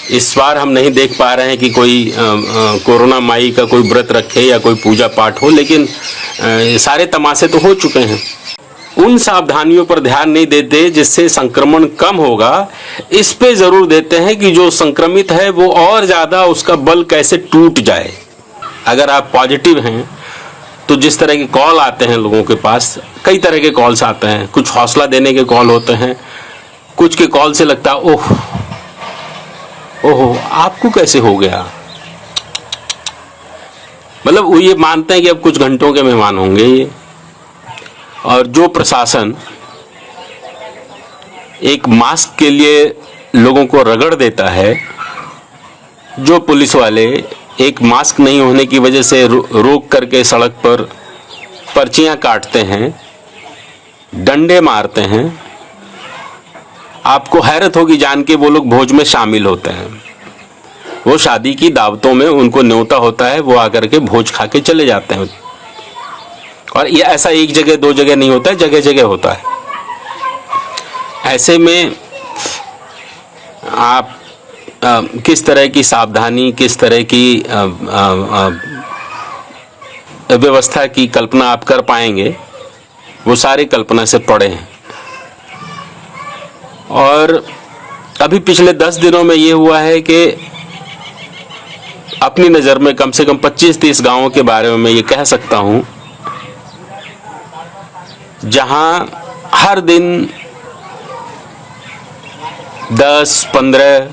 इस बार हम नहीं देख पा रहे हैं कि कोई कोरोना माई का कोई व्रत रखे या कोई पूजा पाठ हो, लेकिन सारे तमाशे तो हो चुके हैं। उन सावधानियों पर ध्यान नहीं देते जिससे संक्रमण कम होगा, इस पे जरूर देते हैं कि जो संक्रमित है वो और ज़्यादा उसका बल कैसे टूट जाए। अगर आप पॉजिटिव हैं तो जिस तरह के कॉल आते हैं लोगों के पास, कई तरह के कॉल्स आते हैं, कुछ हौसला देने के कॉल होते हैं, कुछ के कॉल से लगता है ओह ओहो आपको कैसे हो गया, मतलब वो ये मानते हैं कि अब कुछ घंटों के मेहमान होंगे ये। और जो प्रशासन एक मास्क के लिए लोगों को रगड़ देता है, जो पुलिस वाले एक मास्क नहीं होने की वजह से रोक करके सड़क पर पर्चियां काटते हैं, डंडे मारते हैं, आपको हैरत होगी जान के वो लोग भोज में शामिल होते हैं। वो शादी की दावतों में उनको न्योता होता है, वो आकर के भोज खा के चले जाते हैं। और ये ऐसा एक जगह दो जगह नहीं होता है, जगह जगह होता है। ऐसे में आप किस तरह की सावधानी, किस तरह की व्यवस्था की कल्पना आप कर पाएंगे, वो सारी कल्पना से पड़े हैं। और अभी पिछले 10 दिनों में ये हुआ है कि अपनी नज़र में कम से कम 25-30 गांवों के बारे में मैं ये कह सकता हूं जहां हर दिन 10-15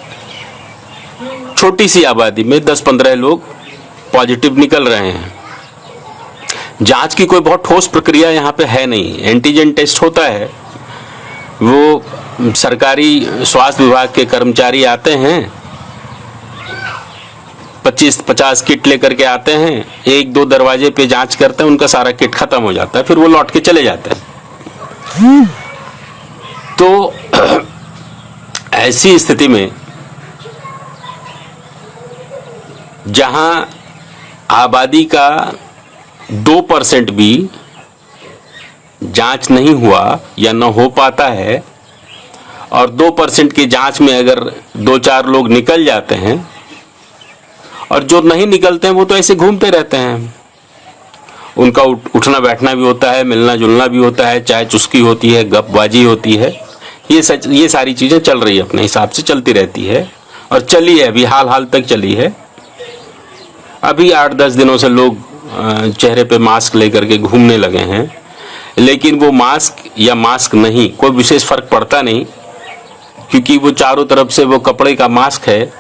छोटी सी आबादी में 10-15 लोग पॉजिटिव निकल रहे हैं। जांच की कोई बहुत ठोस प्रक्रिया यहाँ पे है नहीं। एंटीजन टेस्ट होता है, वो सरकारी स्वास्थ्य विभाग के कर्मचारी आते हैं, 25-50 किट लेकर के आते हैं, 1-2 दरवाजे पे जांच करते हैं, उनका सारा किट खत्म हो जाता है, फिर वो लौट के चले जाते हैं। तो ऐसी स्थिति में जहां आबादी का 2% भी जांच नहीं हुआ या न हो पाता है, और 2% की जांच में अगर 2-4 लोग निकल जाते हैं, और जो नहीं निकलते हैं वो तो ऐसे घूमते रहते हैं। उनका उठना बैठना भी होता है, मिलना जुलना भी होता है, चाय चुस्की होती है, गपबाजी होती है, ये सारी चीज़ें चल रही है, अपने हिसाब से चलती रहती है और चली है, अभी हाल तक चली है। अभी 8-10 दिनों से लोग चेहरे पे मास्क लेकर के घूमने लगे हैं, लेकिन वो मास्क या मास्क नहीं, कोई विशेष फर्क पड़ता नहीं, क्योंकि वो चारों तरफ से वो कपड़े का मास्क है।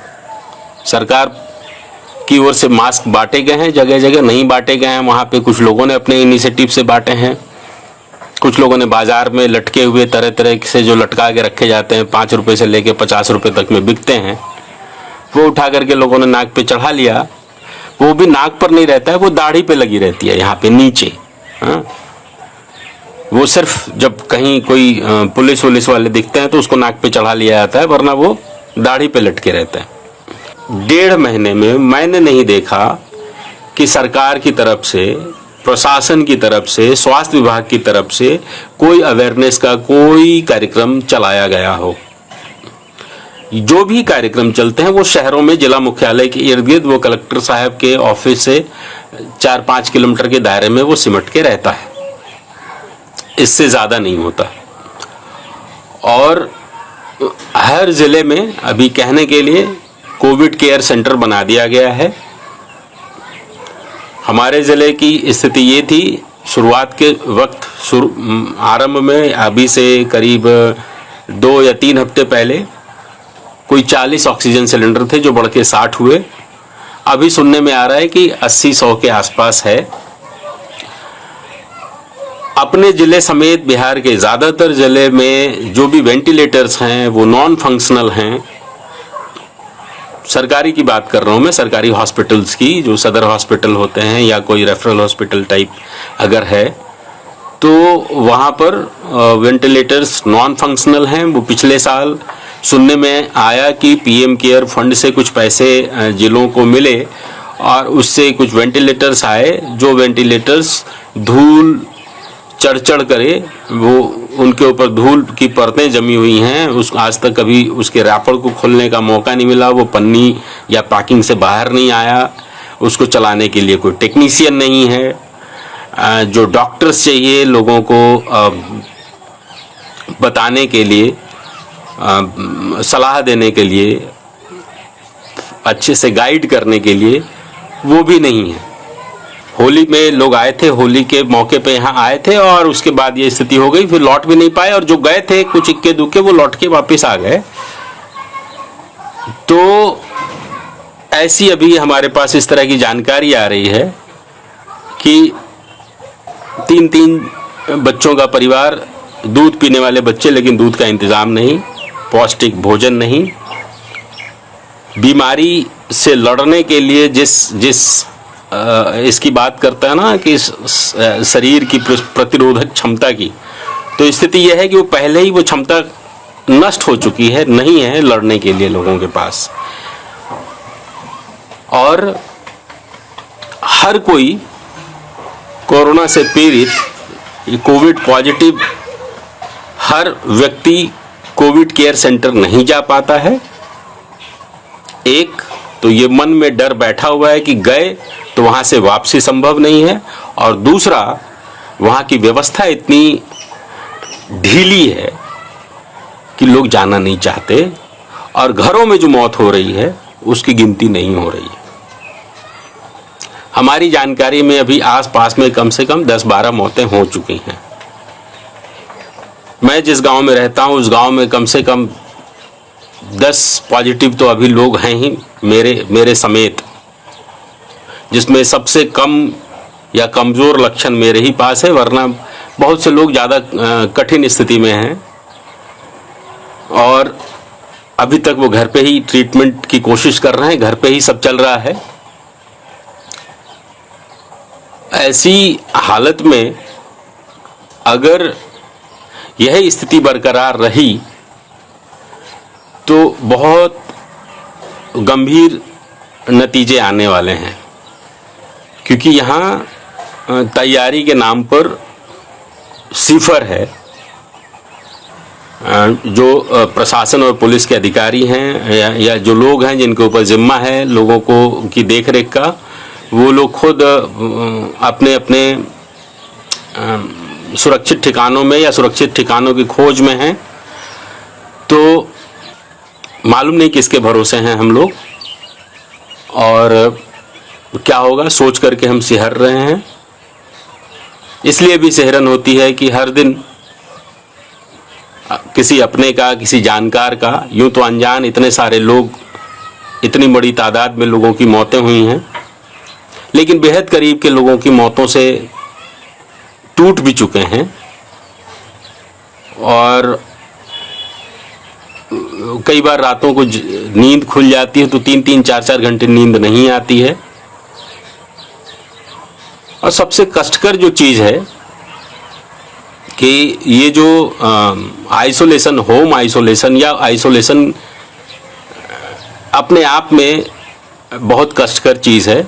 सरकार की ओर से मास्क बांटे गए हैं, जगह जगह नहीं बांटे गए हैं, वहाँ पे कुछ लोगों ने अपने इनिशिएटिव से बांटे हैं, कुछ लोगों ने बाजार में लटके हुए तरह तरह से जो लटका के रखे जाते हैं, 5 रुपये से लेके 50 रुपये तक में बिकते हैं, वो उठा करके लोगों ने नाक पे चढ़ा लिया। वो भी नाक पर नहीं रहता है, वो दाढ़ी पे लगी रहती है, यहाँ पे नीचे। हाँ, वो सिर्फ जब कहीं कोई पुलिस वाले दिखते हैं तो उसको नाक पे चढ़ा लिया जाता है, वरना वो दाढ़ी पे लटके रहते हैं। 1.5 महीने में मैंने नहीं देखा कि सरकार की तरफ से, प्रशासन की तरफ से, स्वास्थ्य विभाग की तरफ से कोई अवेयरनेस का कोई कार्यक्रम चलाया गया हो। जो भी कार्यक्रम चलते हैं वो शहरों में जिला मुख्यालय के इर्द गिर्द, वो कलेक्टर साहब के ऑफिस से 4-5 किलोमीटर के दायरे में वो सिमट के रहता है, इससे ज़्यादा नहीं होता। और हर जिले में अभी कहने के लिए कोविड केयर सेंटर बना दिया गया है। हमारे ज़िले की स्थिति ये थी, शुरुआत के वक्त आरंभ में, अभी से करीब 2 या 3 हफ्ते पहले कोई 40 ऑक्सीजन सिलेंडर थे, जो बढ़ के 60 हुए। अभी सुनने में आ रहा है कि 80-100 के आसपास है। अपने ज़िले समेत बिहार के ज़्यादातर ज़िले में जो भी वेंटिलेटर्स हैं वो नॉन फंक्शनल हैं। सरकारी की बात कर रहा हूँ मैं, सरकारी हॉस्पिटल्स की, जो सदर हॉस्पिटल होते हैं या कोई रेफरल हॉस्पिटल टाइप अगर है, तो वहाँ पर वेंटिलेटर्स नॉन फंक्शनल हैं। वो पिछले साल सुनने में आया कि पीएम केयर फंड से कुछ पैसे जिलों को मिले और उससे कुछ वेंटिलेटर्स आए, जो वेंटिलेटर्स धूल चढ़ करे वो उनके ऊपर धूल की परतें जमी हुई हैं, उस आज तक कभी उसके रैपर को खोलने का मौका नहीं मिला, वो पन्नी या पैकिंग से बाहर नहीं आया, उसको चलाने के लिए कोई टेक्नीशियन नहीं है, जो डॉक्टर्स चाहिए लोगों को बताने के लिए, सलाह देने के लिए, अच्छे से गाइड करने के लिए, वो भी नहीं है। होली में लोग आए थे, होली के मौके पे यहाँ आए थे और उसके बाद ये स्थिति हो गई, फिर लौट भी नहीं पाए, और जो गए थे कुछ इक्के दुक्के वो लौट के वापस आ गए। तो ऐसी अभी हमारे पास इस तरह की जानकारी आ रही है कि 3-3 बच्चों का परिवार, दूध पीने वाले बच्चे लेकिन दूध का इंतज़ाम नहीं, पौष्टिक भोजन नहीं, बीमारी से लड़ने के लिए जिस इसकी बात करता है ना कि शरीर की प्रतिरोधक क्षमता की, तो स्थिति यह है कि वो पहले ही वो क्षमता नष्ट हो चुकी है, नहीं है लड़ने के लिए लोगों के पास। और हर कोई कोरोना से पीड़ित, कोविड पॉजिटिव हर व्यक्ति कोविड केयर सेंटर नहीं जा पाता है। एक तो ये मन में डर बैठा हुआ है कि गए तो वहाँ से वापसी संभव नहीं है, और दूसरा वहाँ की व्यवस्था इतनी ढीली है कि लोग जाना नहीं चाहते, और घरों में जो मौत हो रही है उसकी गिनती नहीं हो रही है। हमारी जानकारी में अभी आसपास में कम से कम 10-12 मौतें हो चुकी हैं। मैं जिस गांव में रहता हूं उस गांव में कम से कम 10 पॉजिटिव तो अभी लोग हैं ही, मेरे समेत, जिसमें सबसे कम या कमज़ोर लक्षण मेरे ही पास है, वरना बहुत से लोग ज़्यादा कठिन स्थिति में हैं और अभी तक वो घर पे ही ट्रीटमेंट की कोशिश कर रहे हैं, घर पे ही सब चल रहा है। ऐसी हालत में अगर यह स्थिति बरकरार रही तो बहुत गंभीर नतीजे आने वाले हैं, क्योंकि यहाँ तैयारी के नाम पर सिफर है। जो प्रशासन और पुलिस के अधिकारी हैं या जो लोग हैं जिनके ऊपर जिम्मा है लोगों को की देखरेख का, वो लोग खुद अपने अपने सुरक्षित ठिकानों में या सुरक्षित ठिकानों की खोज में हैं। तो मालूम नहीं किसके भरोसे हैं हम लोग, और क्या होगा सोच करके हम सिहर रहे हैं। इसलिए भी सिहरन होती है कि हर दिन किसी अपने का, किसी जानकार का, यूं तो अनजान इतने सारे लोग, इतनी बड़ी तादाद में लोगों की मौतें हुई हैं, लेकिन बेहद करीब के लोगों की मौतों से टूट भी चुके हैं। और कई बार रातों को नींद खुल जाती है तो 3-3, 4-4 घंटे नींद नहीं आती है। और सबसे कष्टकर जो चीज़ है कि ये जो आइसोलेशन, होम आइसोलेशन या आइसोलेशन अपने आप में बहुत कष्टकर चीज़ है,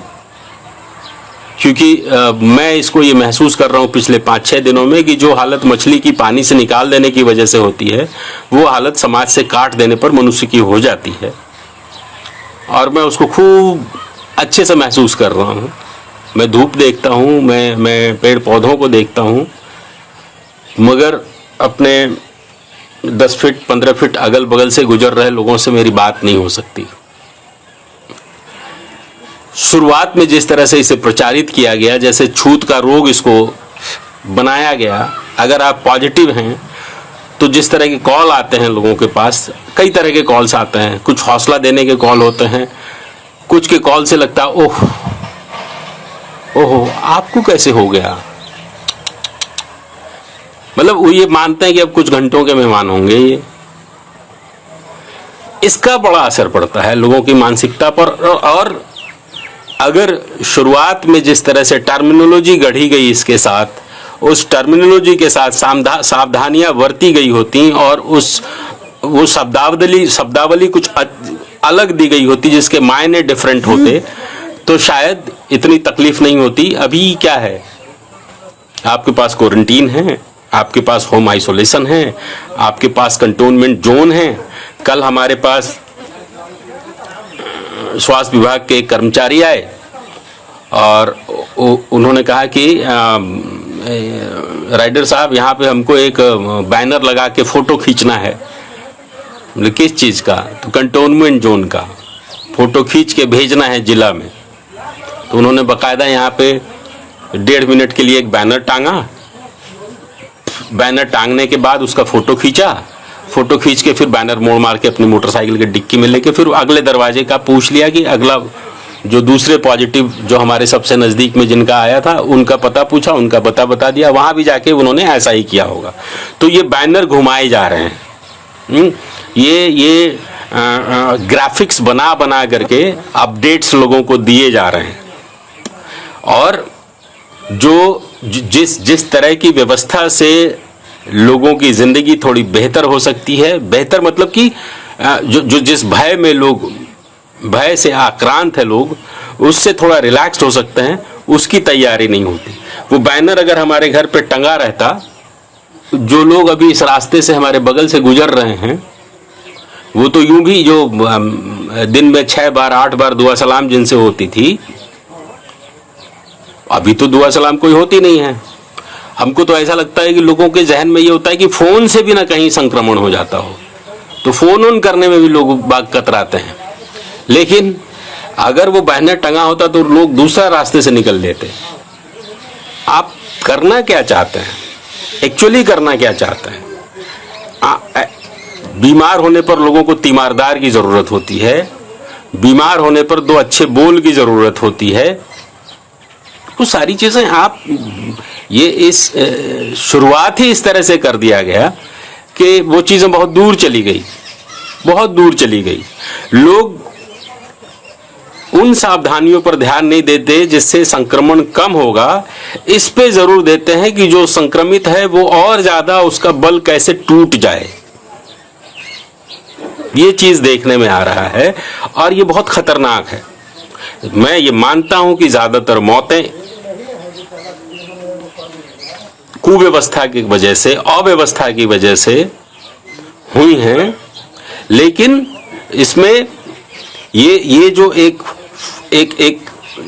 क्योंकि मैं इसको ये महसूस कर रहा हूँ पिछले 5-6 दिनों में कि जो हालत मछली की पानी से निकाल देने की वजह से होती है, वो हालत समाज से काट देने पर मनुष्य की हो जाती है। और मैं उसको खूब अच्छे से महसूस कर रहा हूँ। मैं धूप देखता हूँ, मैं पेड़ पौधों को देखता हूँ, मगर अपने 10 फीट 15 फीट अगल बगल से गुजर रहे लोगों से मेरी बात नहीं हो सकती। शुरुआत में जिस तरह से इसे प्रचारित किया गया, जैसे छूत का रोग इसको बनाया गया, अगर आप पॉजिटिव हैं तो जिस तरह के कॉल आते हैं लोगों के पास, कई तरह के कॉल्स आते हैं। कुछ हौसला देने के कॉल होते हैं, कुछ के कॉल से लगता है ओहो आपको कैसे हो गया, मतलब वो ये मानते हैं कि अब कुछ घंटों के मेहमान होंगे। ये इसका बड़ा असर पड़ता है लोगों की मानसिकता पर। और अगर शुरुआत में जिस तरह से टर्मिनोलॉजी गढ़ी गई इसके साथ, उस टर्मिनोलॉजी के साथ सावधानियां बरती गई होती और वो शब्दावली कुछ अलग दी गई होती जिसके मायने डिफरेंट होते, तो शायद इतनी तकलीफ नहीं होती। अभी क्या है, आपके पास क्वारंटीन है, आपके पास होम आइसोलेशन है, आपके पास कंटोनमेंट जोन है। कल हमारे पास स्वास्थ्य विभाग के एक कर्मचारी आए और उन्होंने कहा कि राइडर साहब यहाँ पे हमको एक बैनर लगा के फोटो खींचना है। बोले किस चीज़ का? तो कंटोनमेंट जोन का फोटो खींच के भेजना है जिला में। तो उन्होंने बकायदा यहाँ पे 1.5 मिनट के लिए एक बैनर टांगा। बैनर टांगने के बाद उसका फोटो खींचा, फोटो खींच के फिर बैनर मोड़ मार के अपनी मोटरसाइकिल के डिक्की में लेके फिर अगले दरवाजे का पूछ लिया कि अगला जो दूसरे पॉजिटिव जो हमारे सबसे नज़दीक में जिनका आया था उनका पता पूछा, उनका पता बता दिया। वहाँ भी जाके उन्होंने ऐसा ही किया होगा। तो ये बैनर घुमाए जा रहे हैं, ये ग्राफिक्स बना बना करके अपडेट्स लोगों को दिए जा रहे हैं। और जिस तरह की व्यवस्था से लोगों की ज़िंदगी थोड़ी बेहतर हो सकती है, बेहतर मतलब कि जो जिस भय में लोग, भय से आक्रांत है लोग, उससे थोड़ा रिलैक्स्ड हो सकते हैं, उसकी तैयारी नहीं होती। वो बैनर अगर हमारे घर पे टंगा रहता, जो लोग अभी इस रास्ते से हमारे बगल से गुजर रहे हैं वो तो यूं भी जो दिन में 6 बार 8 बार दुआ सलाम जिनसे होती थी, अभी तो दुआ सलाम कोई होती नहीं है। हमको तो ऐसा लगता है कि लोगों के जहन में ये होता है कि फ़ोन से भी ना कहीं संक्रमण हो जाता हो, तो फ़ोन ऑन करने में भी लोग बाग कतराते हैं। लेकिन अगर वो बैनर टंगा होता तो लोग दूसरा रास्ते से निकल लेते। आप करना क्या चाहते हैं, एक्चुअली करना क्या चाहते हैं? बीमार होने पर लोगों को तीमारदार की ज़रूरत होती है, बीमार होने पर 2 अच्छे बोल की ज़रूरत होती है। वो सारी चीज़ें आप ये इस शुरुआत ही इस तरह से कर दिया गया कि वो चीज़ें बहुत दूर चली गई, बहुत दूर चली गई। लोग उन सावधानियों पर ध्यान नहीं देते जिससे संक्रमण कम होगा, इस पे ज़रूर देते हैं कि जो संक्रमित है वो और ज़्यादा उसका बल कैसे टूट जाए। ये चीज़ देखने में आ रहा है और ये बहुत खतरनाक है। मैं ये मानता हूं कि ज़्यादातर मौतें कुव्यवस्था की वजह से, अव्यवस्था की वजह से हुई हैं, लेकिन इसमें ये जो एक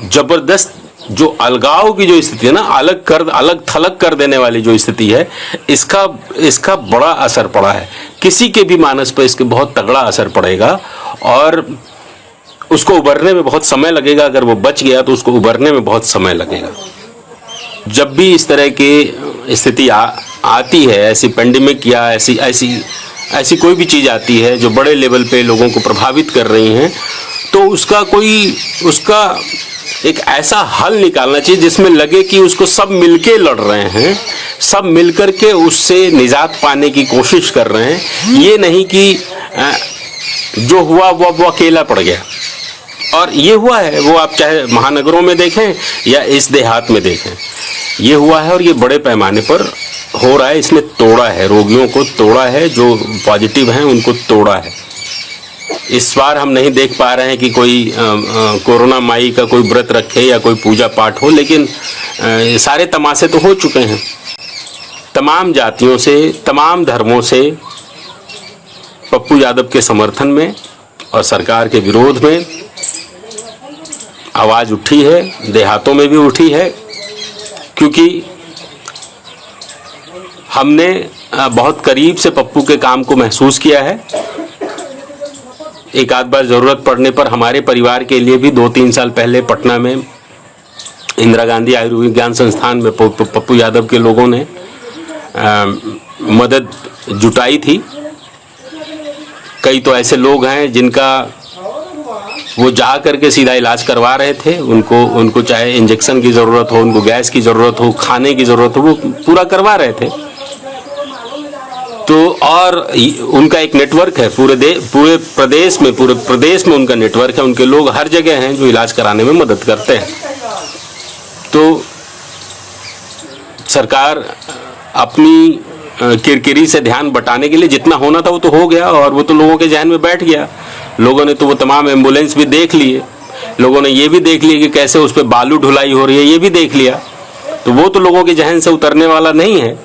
जबरदस्त जो अलगाव की जो स्थिति है ना, अलग थलग कर देने वाली जो स्थिति है, इसका बड़ा असर पड़ा है। किसी के भी मानस पर इसके बहुत तगड़ा असर पड़ेगा और उसको उभरने में बहुत समय लगेगा। अगर वो बच गया तो उसको उभरने में बहुत समय लगेगा। जब भी इस तरह की स्थिति आती है, ऐसी पेंडेमिक या ऐसी कोई भी चीज़ आती है जो बड़े लेवल पे लोगों को प्रभावित कर रही हैं, तो उसका एक ऐसा हल निकालना चाहिए जिसमें लगे कि उसको सब मिलके लड़ रहे हैं, सब मिलकर के उससे निजात पाने की कोशिश कर रहे हैं। ये नहीं कि जो हुआ वो अकेला पड़ गया। और ये हुआ है, वो आप चाहे महानगरों में देखें या इस देहात में देखें, ये हुआ है और ये बड़े पैमाने पर हो रहा है। इसने तोड़ा है, रोगियों को तोड़ा है, जो पॉजिटिव हैं उनको तोड़ा है। इस बार हम नहीं देख पा रहे हैं कि कोई कोरोना माई का कोई व्रत रखे या कोई पूजा पाठ हो, लेकिन सारे तमाशे तो हो चुके हैं। तमाम जातियों से, तमाम धर्मों से पप्पू यादव के समर्थन में और सरकार के विरोध में आवाज़ उठी है, देहातों में भी उठी है, क्योंकि हमने बहुत करीब से पप्पू के काम को महसूस किया है। एक आध बार ज़रूरत पड़ने पर हमारे परिवार के लिए भी 2-3 साल पहले पटना में इंदिरा गांधी आयुर्विज्ञान संस्थान में पप्पू यादव के लोगों ने मदद जुटाई थी। कई तो ऐसे लोग हैं जिनका वो जा करके सीधा इलाज करवा रहे थे। उनको चाहे इंजेक्शन की ज़रूरत हो, उनको गैस की ज़रूरत हो, खाने की ज़रूरत हो, वो पूरा करवा रहे थे। तो और उनका एक नेटवर्क है पूरे प्रदेश में उनका नेटवर्क है। उनके लोग हर जगह हैं जो इलाज कराने में मदद करते हैं। तो सरकार अपनी किरकिरी से ध्यान बटाने के लिए जितना होना था वो तो हो गया, और वो तो लोगों के जहन में बैठ गया। लोगों ने तो वो तमाम एम्बुलेंस भी देख लिए, लोगों ने ये भी देख लिया कि कैसे उस पर बालू ढुलाई हो रही है, ये भी देख लिया। तो वो तो लोगों के जहन से उतरने वाला नहीं है।